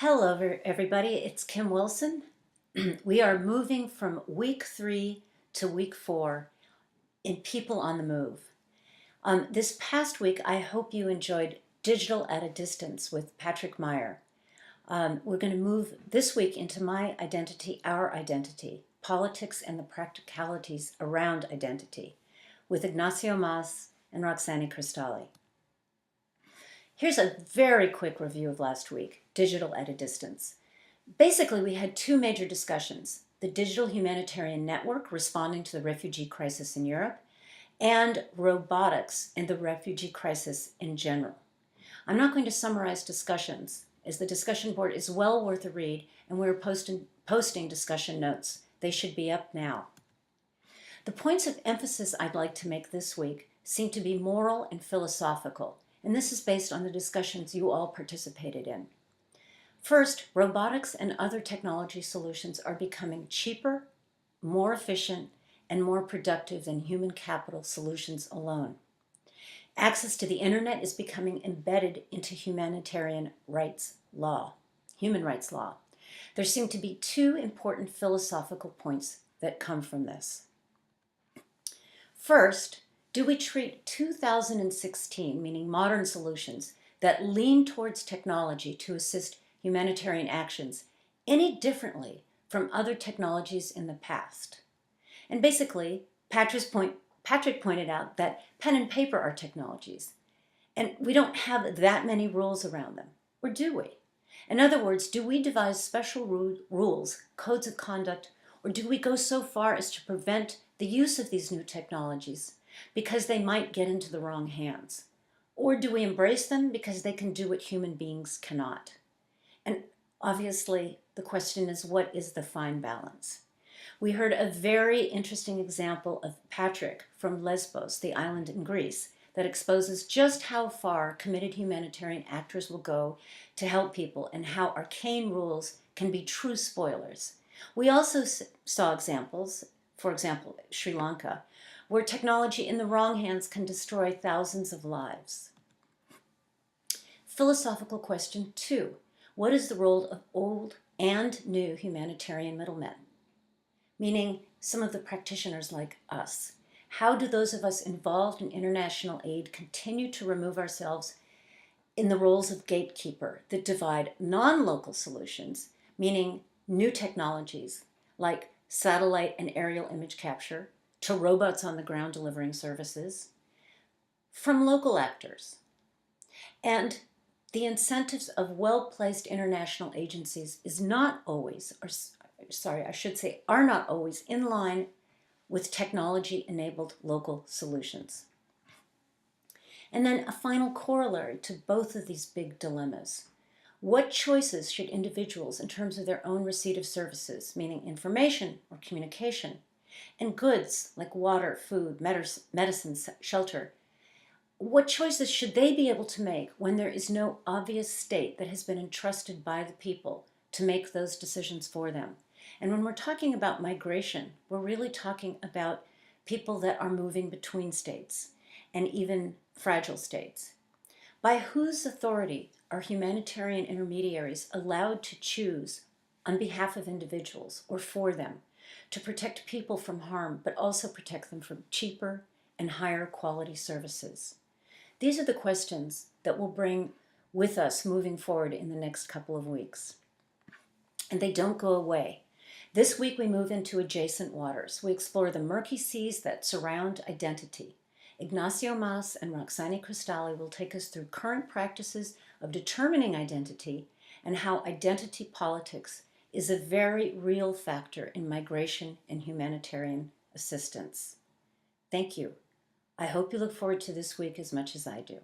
Hello, everybody. It's Kim Wilson. We are moving from week 3 to week 4 in People on the Move. This past week, I hope you enjoyed Digital at a Distance with Patrick Meyer. We're going to move this week into My Identity, Our Identity, Politics and the Practicalities Around Identity with Ignacio Mas and Roxani Cristalli. Here's a very quick review of last week, Digital at a Distance. Basically, we had two major discussions, the Digital Humanitarian Network responding to the refugee crisis in Europe, and robotics and the refugee crisis in general. I'm not going to summarize discussions, as the discussion board is well worth a read, and we're posting discussion notes. They should be up now. The points of emphasis I'd like to make this week seem to be moral and philosophical, and this is based on the discussions you all participated in. First, robotics and other technology solutions are becoming cheaper, more efficient, and more productive than human capital solutions alone. Access to the internet is becoming embedded into human rights law. There seem to be two important philosophical points that come from this. First, do we treat 2016, meaning modern solutions, that lean towards technology to assist humanitarian actions any differently from other technologies in the past? And basically, Patrick pointed out that pen and paper are technologies, and we don't have that many rules around them, or do we? In other words, do we devise special rules, codes of conduct, or do we go so far as to prevent the use of these new technologies because they might get into the wrong hands? Or do we embrace them because they can do what human beings cannot? And obviously, the question is, what is the fine balance? We heard a very interesting example of Patrick from Lesbos, the island in Greece, that exposes just how far committed humanitarian actors will go to help people and how arcane rules can be true spoilers. We also saw examples, for example, Sri Lanka, where technology in the wrong hands can destroy thousands of lives. Philosophical question 2. What is the role of old and new humanitarian middlemen? Meaning some of the practitioners like us. How do those of us involved in international aid continue to remove ourselves in the roles of gatekeeper that divide non-local solutions, meaning new technologies like satellite and aerial image capture, to robots on the ground delivering services, from local actors? And the incentives of well-placed international agencies are not always in line with technology-enabled local solutions. And then a final corollary to both of these big dilemmas. What choices should individuals, in terms of their own receipt of services, meaning information or communication, and goods like water, food, medicine, shelter, what choices should they be able to make when there is no obvious state that has been entrusted by the people to make those decisions for them? And when we're talking about migration, we're really talking about people that are moving between states and even fragile states. By whose authority are humanitarian intermediaries allowed to choose on behalf of individuals or for them to protect people from harm, but also protect them from cheaper and higher quality services? These are the questions that we'll bring with us moving forward in the next couple of weeks. And they don't go away. This week we move into adjacent waters. We explore the murky seas that surround identity. Ignacio Mas and Roxani Cristalli will take us through current practices of determining identity and how identity politics is a very real factor in migration and humanitarian assistance. Thank you. I hope you look forward to this week as much as I do.